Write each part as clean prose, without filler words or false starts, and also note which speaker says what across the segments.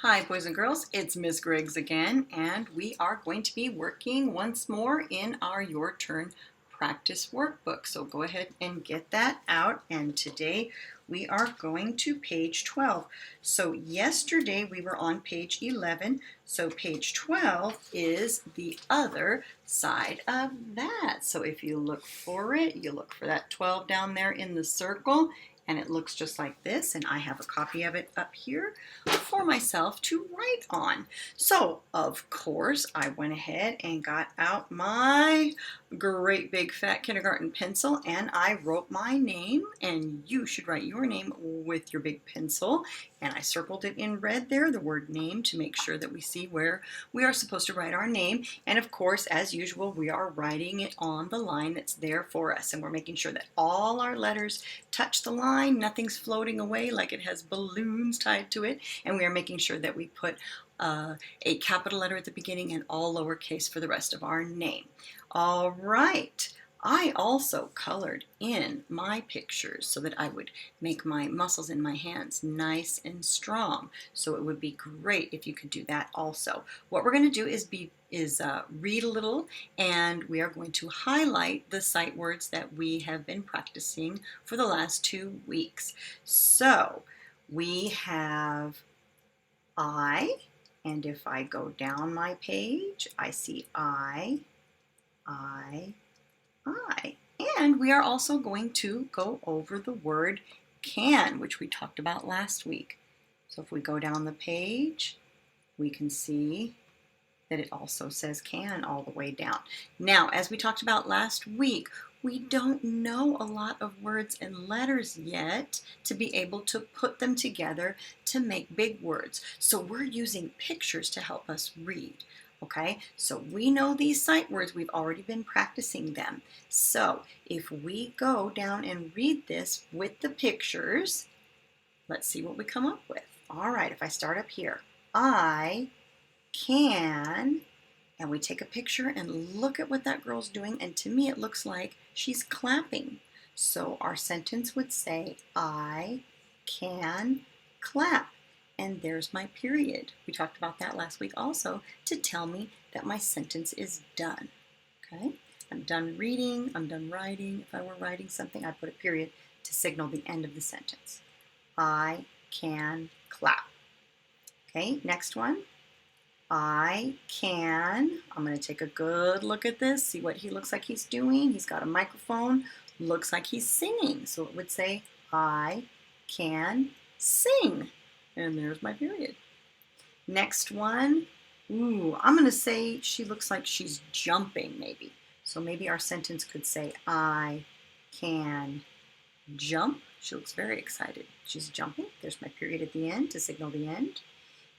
Speaker 1: Hi boys and girls, it's Ms. Griggs again, and we are going to be working once more in our Your Turn practice workbook. So go ahead and get that out, and today we are going to page 12. So yesterday we were on page 11, so page 12 is the other side of that. So if you look for it, you look for that 12 down there in the circle, and it looks just like this, and I have a copy of it up here for myself to write on. So, of course, I went ahead and got out my great big fat kindergarten pencil and I wrote my name, and you should write your name with your big pencil. And I circled it in red there, the word name, to make sure that we see where we are supposed to write our name. And of course, as usual, we are writing it on the line that's there for us. And we're making sure that all our letters touch the line, nothing's floating away like it has balloons tied to it. And we are making sure that we put a capital letter at the beginning and all lowercase for the rest of our name. All right. I also colored in my pictures so that I would make my muscles in my hands nice and strong. So it would be great if you could do that also. What we're going to do is read a little, and we are going to highlight the sight words that we have been practicing for the last 2 weeks. So we have I, and if I go down my page, I see I. And we are also going to go over the word can, which we talked about last week. So if we go down the page, we can see that it also says can all the way down. Now, as we talked about last week, we don't know a lot of words and letters yet to be able to put them together to make big words. So we're using pictures to help us read. Okay, so we know these sight words. We've already been practicing them. So if we go down and read this with the pictures, let's see what we come up with. All right, if I start up here, I can, and we take a picture and look at what that girl's doing, and to me it looks like she's clapping. So our sentence would say, I can clap. And there's my period. We talked about that last week also, to tell me that my sentence is done. Okay, I'm done reading, I'm done writing. If I were writing something, I'd put a period to signal the end of the sentence. I can clap. Okay, next one. I'm going to take a good look at this, see what he looks like he's doing. He's got a microphone, looks like he's singing. So it would say, I can sing. And there's my period. Next one, I'm going to say she looks like she's jumping maybe. So maybe our sentence could say, I can jump. She looks very excited. She's jumping. There's my period at the end to signal the end.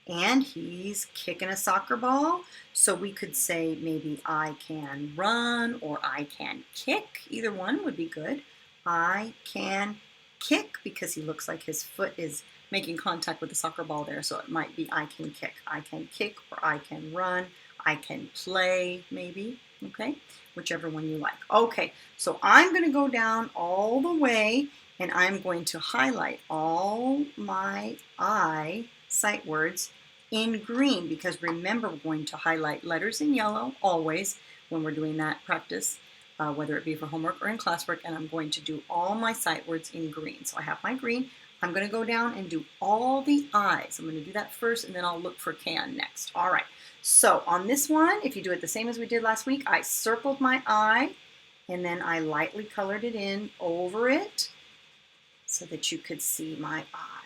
Speaker 1: And he's kicking a soccer ball. So we could say maybe I can run or I can kick. Either one would be good. I can kick, because he looks like his foot is making contact with the soccer ball there. So it might be I can kick. I can kick, or I can run. I can play maybe. Okay, whichever one you like. Okay, so I'm going to go down all the way, and I'm going to highlight all my I sight words in green, because remember, we're going to highlight letters in yellow always when we're doing that practice, whether it be for homework or in classwork, and I'm going to do all my sight words in green. So I have my green. I'm going to go down and do all the I's. I'm going to do that first, and then I'll look for can next. All right, so on this one, if you do it the same as we did last week, I circled my I, and then I lightly colored it in over it so that you could see my I.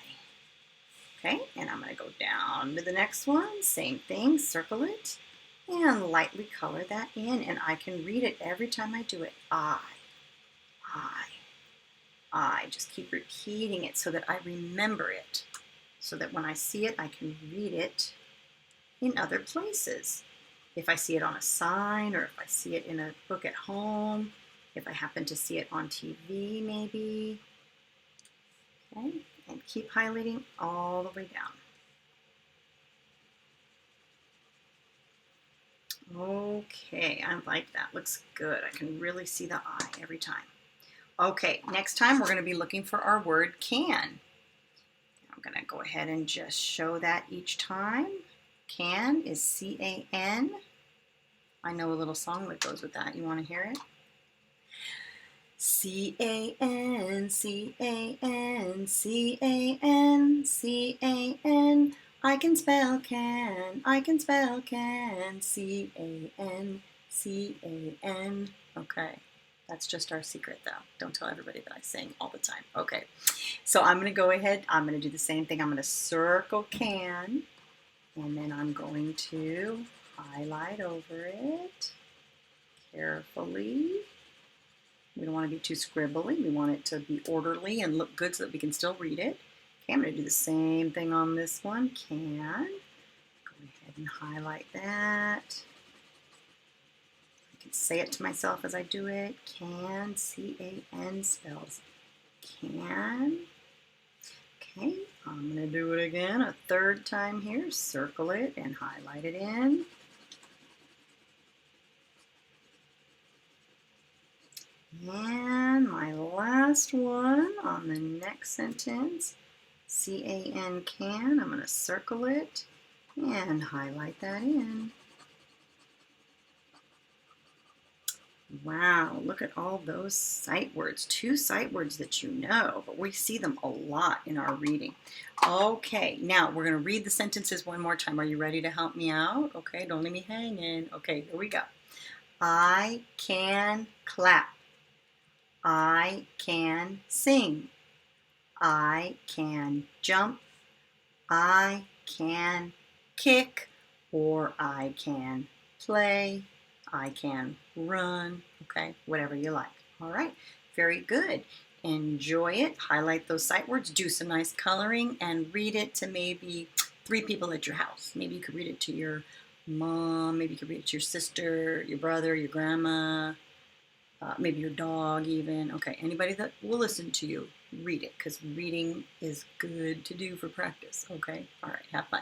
Speaker 1: Okay, and I'm going to go down to the next one, same thing, circle it, and lightly color that in, and I can read it every time I do it. I. Just keep repeating it so that I remember it, so that when I see it, I can read it in other places. If I see it on a sign, or if I see it in a book at home, if I happen to see it on TV maybe. Okay, and keep highlighting all the way down. Okay, I like that. Looks good. I can really see the I every time. Okay, next time we're going to be looking for our word can. I'm going to go ahead and just show that each time. Can is C-A-N. I know a little song that goes with that. You want to hear it? C-A-N, C-A-N, C-A-N, C-A-N. I can spell can, I can spell can. C-A-N, C-A-N. Okay, that's just our secret though. Don't tell everybody that I sing all the time. Okay, so I'm going to go ahead. I'm going to do the same thing. I'm going to circle can, and then I'm going to highlight over it carefully. We don't want to be too scribbly. We want it to be orderly and look good so that we can still read it. Okay, I'm going to do the same thing on this one. Can. Go ahead and highlight that. I can say it to myself as I do it. Can. C-A-N spells can. Okay, I'm going to do it again a third time here. Circle it and highlight it in. And my last one on the next sentence, C-A-N can. I'm going to circle it and highlight that in. Wow, look at all those sight words. 2 sight words that you know, but we see them a lot in our reading. Okay, now we're going to read the sentences one more time. Are you ready to help me out? Okay, don't leave me hanging. Okay, here we go. I can clap. I can sing. I can jump. I can kick, or I can play. I can run. Okay, whatever you like. All right, very good. Enjoy it. Highlight those sight words. Do some nice coloring and read it to maybe 3 people at your house. Maybe you could read it to your mom. Maybe you could read it to your sister, your brother, your grandma. Maybe your dog even. Okay, anybody that will listen to you, read it, because reading is good to do for practice. Okay, all right, have fun.